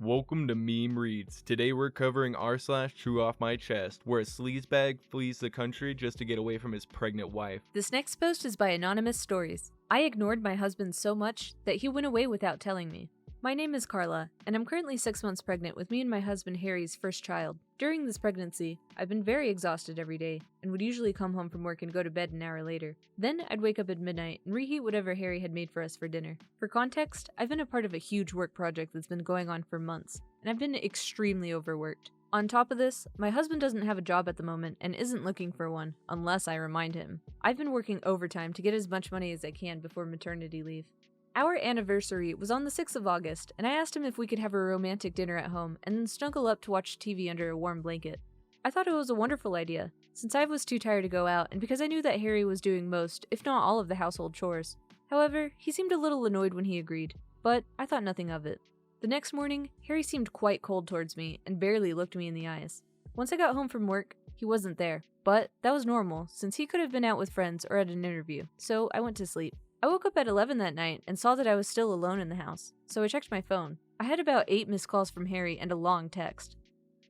Welcome to Meme Reads. Today we're covering r/TrueOffMyChest, where a sleazebag flees the country just to get away from his pregnant wife. This next post is by Anonymous Stories. I ignored my husband so much that he went away without telling me. My name is Carla, and I'm currently 6 months pregnant with me and my husband Harry's first child. During this pregnancy, I've been very exhausted every day, and would usually come home from work and go to bed an hour later. Then I'd wake up at midnight and reheat whatever Harry had made for us for dinner. For context, I've been a part of a huge work project that's been going on for months, and I've been extremely overworked. On top of this, my husband doesn't have a job at the moment and isn't looking for one, unless I remind him. I've been working overtime to get as much money as I can before maternity leave. Our anniversary was on the 6th of August, and I asked him if we could have a romantic dinner at home and then snuggle up to watch TV under a warm blanket. I thought it was a wonderful idea, since I was too tired to go out and because I knew that Harry was doing most, if not all of the household chores. However, he seemed a little annoyed when he agreed, but I thought nothing of it. The next morning, Harry seemed quite cold towards me and barely looked me in the eyes. Once I got home from work, he wasn't there, but that was normal since he could have been out with friends or at an interview, so I went to sleep. I woke up at 11 that night and saw that I was still alone in the house, so I checked my phone. I had about 8 missed calls from Harry and a long text.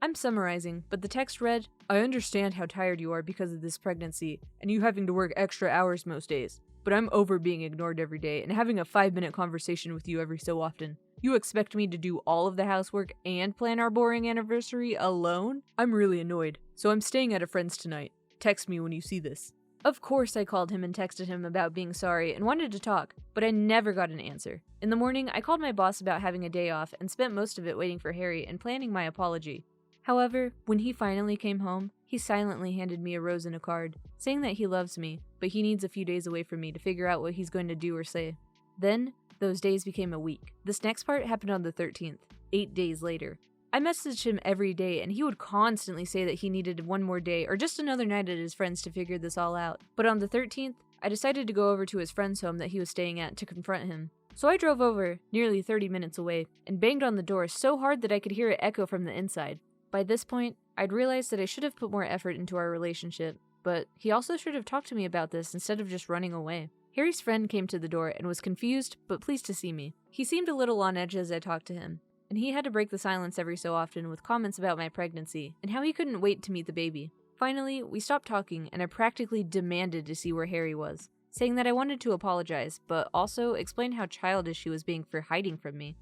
I'm summarizing, but the text read, "I understand how tired you are because of this pregnancy and you having to work extra hours most days, but I'm over being ignored every day and having a 5-minute conversation with you every so often. You expect me to do all of the housework and plan our boring anniversary alone? I'm really annoyed, so I'm staying at a friend's tonight. Text me when you see this." Of course I called him and texted him about being sorry and wanted to talk, but I never got an answer. In the morning, I called my boss about having a day off and spent most of it waiting for Harry and planning my apology. However, when he finally came home, he silently handed me a rose and a card, saying that he loves me, but he needs a few days away from me to figure out what he's going to do or say. Then, those days became a week. This next part happened on the 13th, 8 days later. I messaged him every day, and he would constantly say that he needed one more day or just another night at his friend's to figure this all out. But on the 13th, I decided to go over to his friend's home that he was staying at to confront him. So I drove over, nearly 30 minutes away, and banged on the door so hard that I could hear it echo from the inside. By this point, I'd realized that I should have put more effort into our relationship, but he also should have talked to me about this instead of just running away. Harry's friend came to the door and was confused, but pleased to see me. He seemed a little on edge as I talked to him, and he had to break the silence every so often with comments about my pregnancy and how he couldn't wait to meet the baby. Finally, we stopped talking and I practically demanded to see where Harry was, saying that I wanted to apologize, but also explain how childish he was being for hiding from me.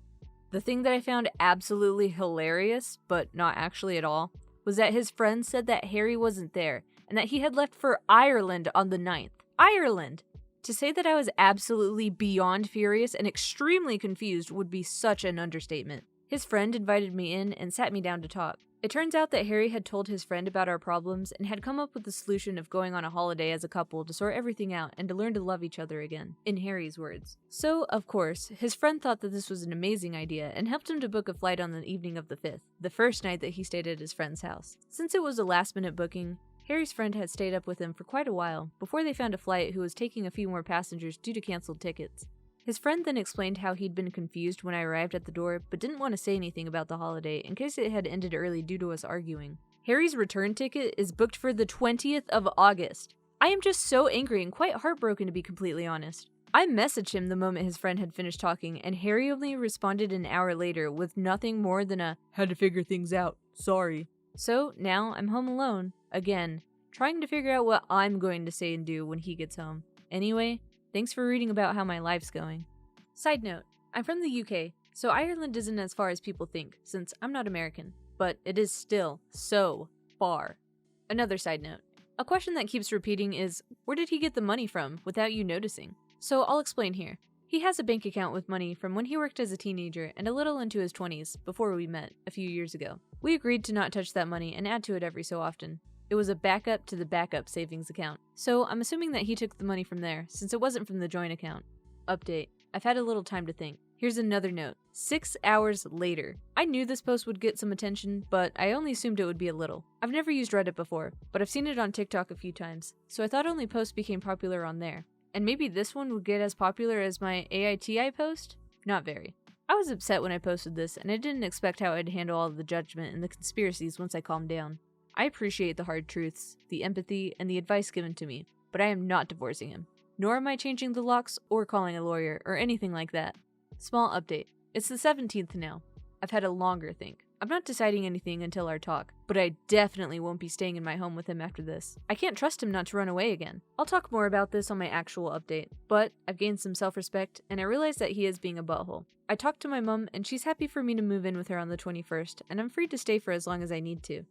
The thing that I found absolutely hilarious, but not actually at all, was that his friend said that Harry wasn't there and that he had left for Ireland on the 9th. Ireland! To say that I was absolutely beyond furious and extremely confused would be such an understatement. His friend invited me in and sat me down to talk. It turns out that Harry had told his friend about our problems and had come up with the solution of going on a holiday as a couple to sort everything out and to learn to love each other again, in Harry's words. So, of course, his friend thought that this was an amazing idea and helped him to book a flight on the evening of the 5th, the first night that he stayed at his friend's house. Since it was a last-minute booking, Harry's friend had stayed up with him for quite a while before they found a flight who was taking a few more passengers due to canceled tickets. His friend then explained how he'd been confused when I arrived at the door, but didn't want to say anything about the holiday in case it had ended early due to us arguing. Harry's return ticket is booked for the 20th of August. I am just so angry and quite heartbroken, to be completely honest. I messaged him the moment his friend had finished talking, and Harry only responded an hour later with nothing more than a "had to figure things out, sorry." So now I'm home alone, again, trying to figure out what I'm going to say and do when he gets home. Anyway, thanks for reading about how my life's going. Side note, I'm from the UK, so Ireland isn't as far as people think, since I'm not American, but it is still so far. Another side note, a question that keeps repeating is, where did he get the money from without you noticing? So I'll explain here. He has a bank account with money from when he worked as a teenager and a little into his 20s, before we met, a few years ago. We agreed to not touch that money and add to it every so often. It was a backup to the backup savings account. So I'm assuming that he took the money from there, since it wasn't from the joint account. Update. I've had a little time to think. Here's another note. 6 hours later. I knew this post would get some attention, but I only assumed it would be a little. I've never used Reddit before, but I've seen it on TikTok a few times, so I thought only posts became popular on there. And maybe this one would get as popular as my AITA post? Not very. I was upset when I posted this, and I didn't expect how I'd handle all of the judgment and the conspiracies once I calmed down. I appreciate the hard truths, the empathy, and the advice given to me, but I am not divorcing him. Nor am I changing the locks or calling a lawyer or anything like that. Small update. It's the 17th now. I've had a longer think. I'm not deciding anything until our talk, but I definitely won't be staying in my home with him after this. I can't trust him not to run away again. I'll talk more about this on my actual update, but I've gained some self-respect, and I realize that he is being a butthole. I talked to my mom, and she's happy for me to move in with her on the 21st, and I'm free to stay for as long as I need to.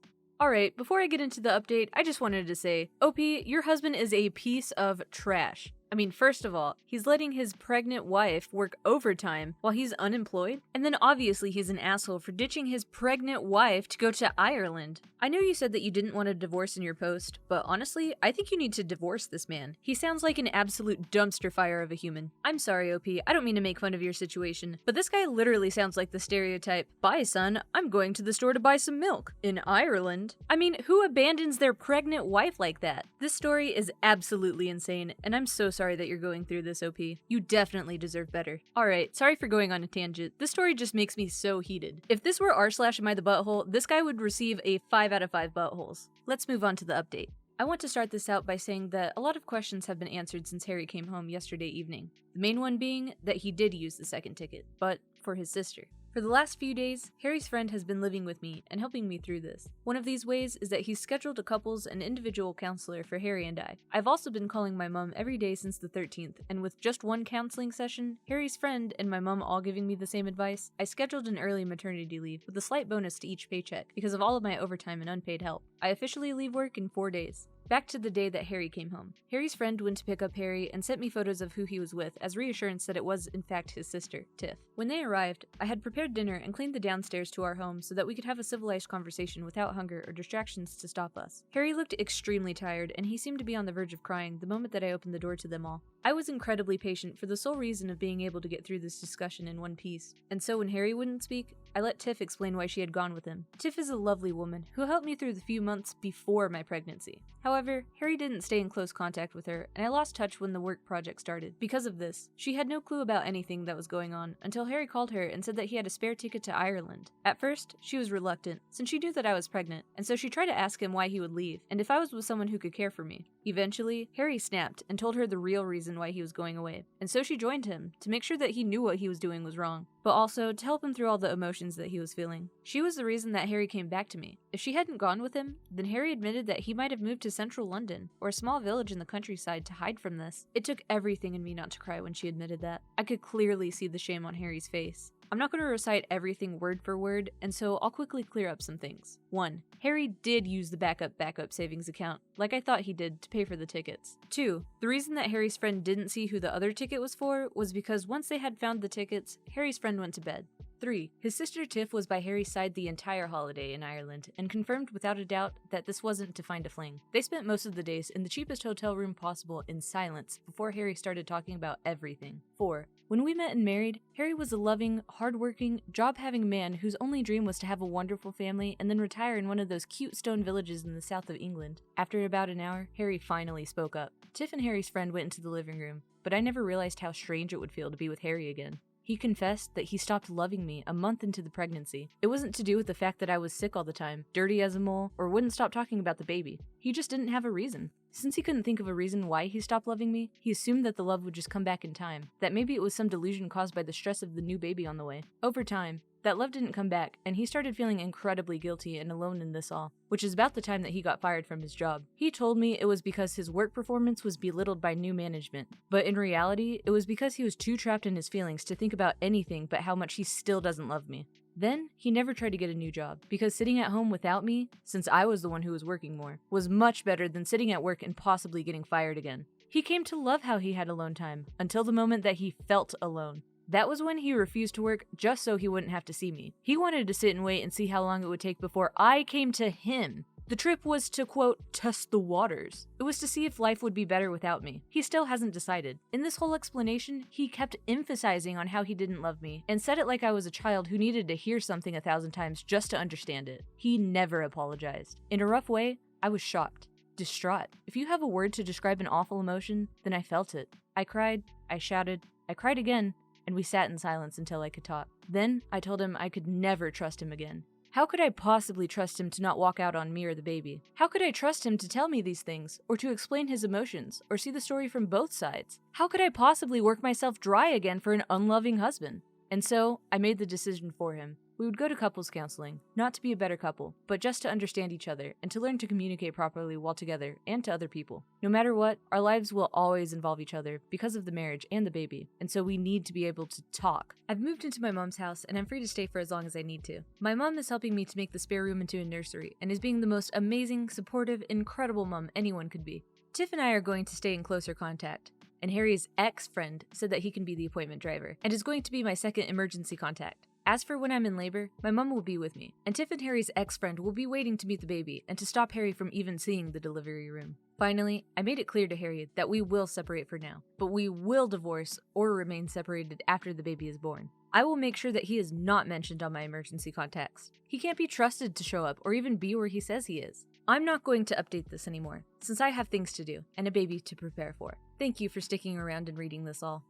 Alright, before I get into the update, I just wanted to say, OP, your husband is a piece of trash. I mean, first of all, he's letting his pregnant wife work overtime while he's unemployed, and then obviously he's an asshole for ditching his pregnant wife to go to Ireland. I know you said that you didn't want a divorce in your post, but honestly, I think you need to divorce this man. He sounds like an absolute dumpster fire of a human. I'm sorry, OP, I don't mean to make fun of your situation, but this guy literally sounds like the stereotype, "Bye, son, I'm going to the store to buy some milk." In Ireland? I mean, who abandons their pregnant wife like that? This story is absolutely insane, and I'm so sorry that you're going through this, OP. You definitely deserve better. Alright, sorry for going on a tangent. This story just makes me so heated. If this were r/am I the butthole, this guy would receive a 5 out of 5 buttholes. Let's move on to the update. I want to start this out by saying that a lot of questions have been answered since Harry came home yesterday evening. The main one being that he did use the second ticket, but for his sister. For the last few days, Harry's friend has been living with me and helping me through this. One of these ways is that he's scheduled a couples and individual counselor for Harry and I. I've also been calling my mom every day since the 13th, and with just one counseling session, Harry's friend and my mom all giving me the same advice, I scheduled an early maternity leave with a slight bonus to each paycheck because of all of my overtime and unpaid help. I officially leave work in 4 days. Back to the day that Harry came home. Harry's friend went to pick up Harry and sent me photos of who he was with as reassurance that it was in fact his sister, Tiff. When they arrived, I had prepared dinner and cleaned the downstairs to our home so that we could have a civilized conversation without hunger or distractions to stop us. Harry looked extremely tired and he seemed to be on the verge of crying the moment that I opened the door to them all. I was incredibly patient for the sole reason of being able to get through this discussion in one piece. And so when Harry wouldn't speak, I let Tiff explain why she had gone with him. Tiff is a lovely woman who helped me through the few months before my pregnancy. However, Harry didn't stay in close contact with her, and I lost touch when the work project started. Because of this, she had no clue about anything that was going on until Harry called her and said that he had a spare ticket to Ireland. At first, she was reluctant, since she knew that I was pregnant, and so she tried to ask him why he would leave, and if I was with someone who could care for me. Eventually, Harry snapped and told her the real reason why he was going away, and so she joined him, to make sure that he knew what he was doing was wrong, but also to help him through all the emotions that he was feeling. She was the reason that Harry came back to me. If she hadn't gone with him, then Harry admitted that he might have moved to central London, or a small village in the countryside to hide from this. It took everything in me not to cry when she admitted that. I could clearly see the shame on Harry's face. I'm not going to recite everything word for word, and so I'll quickly clear up some things. 1. Harry did use the backup savings account, like I thought he did, to pay for the tickets. 2. The reason that Harry's friend didn't see who the other ticket was for was because once they had found the tickets, Harry's friend went to bed. 3. His sister Tiff was by Harry's side the entire holiday in Ireland, and confirmed without a doubt that this wasn't to find a fling. They spent most of the days in the cheapest hotel room possible in silence before Harry started talking about everything. 4. When we met and married, Harry was a loving, hardworking, job-having man whose only dream was to have a wonderful family and then retire in one of those cute stone villages in the south of England. After about an hour, Harry finally spoke up. Tiff and Harry's friend went into the living room, but I never realized how strange it would feel to be with Harry again. He confessed that he stopped loving me a month into the pregnancy. It wasn't to do with the fact that I was sick all the time, dirty as a mole, or wouldn't stop talking about the baby. He just didn't have a reason. Since he couldn't think of a reason why he stopped loving me, he assumed that the love would just come back in time, that maybe it was some delusion caused by the stress of the new baby on the way. Over time, that love didn't come back, and he started feeling incredibly guilty and alone in this all, which is about the time that he got fired from his job. He told me it was because his work performance was belittled by new management, but in reality, it was because he was too trapped in his feelings to think about anything but how much he still doesn't love me. Then, he never tried to get a new job, because sitting at home without me, since I was the one who was working more, was much better than sitting at work and possibly getting fired again. He came to love how he had alone time, until the moment that he felt alone. That was when he refused to work just so he wouldn't have to see me. He wanted to sit and wait and see how long it would take before I came to him. The trip was to, quote, test the waters. It was to see if life would be better without me. He still hasn't decided. In this whole explanation, he kept emphasizing on how he didn't love me, and said it like I was a child who needed to hear something 1,000 times just to understand it. He never apologized. In a rough way, I was shocked. Distraught. If you have a word to describe an awful emotion, then I felt it. I cried, I shouted, I cried again, and we sat in silence until I could talk. Then, I told him I could never trust him again. How could I possibly trust him to not walk out on me or the baby? How could I trust him to tell me these things, or to explain his emotions, or see the story from both sides? How could I possibly work myself dry again for an unloving husband? And so, I made the decision for him. We would go to couples counseling, not to be a better couple, but just to understand each other and to learn to communicate properly while together and to other people. No matter what, our lives will always involve each other because of the marriage and the baby, and so we need to be able to talk. I've moved into my mom's house and I'm free to stay for as long as I need to. My mom is helping me to make the spare room into a nursery and is being the most amazing, supportive, incredible mom anyone could be. Tiff and I are going to stay in closer contact, and Harry's ex-friend said that he can be the appointment driver and is going to be my second emergency contact. As for when I'm in labor, my mom will be with me, and Tiff and Harry's ex-friend will be waiting to meet the baby and to stop Harry from even seeing the delivery room. Finally, I made it clear to Harry that we will separate for now, but we will divorce or remain separated after the baby is born. I will make sure that he is not mentioned on my emergency contacts. He can't be trusted to show up or even be where he says he is. I'm not going to update this anymore, since I have things to do and a baby to prepare for. Thank you for sticking around and reading this all.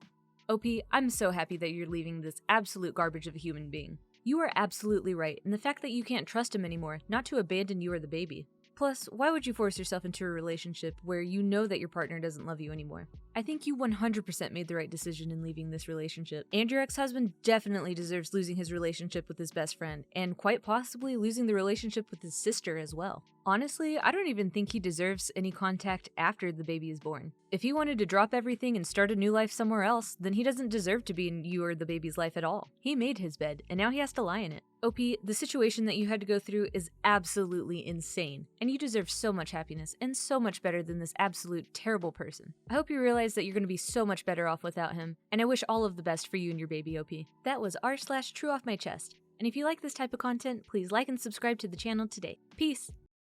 OP, I'm so happy that you're leaving this absolute garbage of a human being. You are absolutely right in the fact that you can't trust him anymore, not to abandon you or the baby. Plus, why would you force yourself into a relationship where you know that your partner doesn't love you anymore? I think you 100% made the right decision in leaving this relationship, and your ex-husband definitely deserves losing his relationship with his best friend, and quite possibly losing the relationship with his sister as well. Honestly, I don't even think he deserves any contact after the baby is born. If he wanted to drop everything and start a new life somewhere else, then he doesn't deserve to be in you or the baby's life at all. He made his bed, and now he has to lie in it. OP, the situation that you had to go through is absolutely insane, and you deserve so much happiness and so much better than this absolute terrible person. I hope you realize that you're going to be so much better off without him, and I wish all of the best for you and your baby, OP. That was r/TrueOffMyChest, and if you like this type of content, please like and subscribe to the channel today. Peace!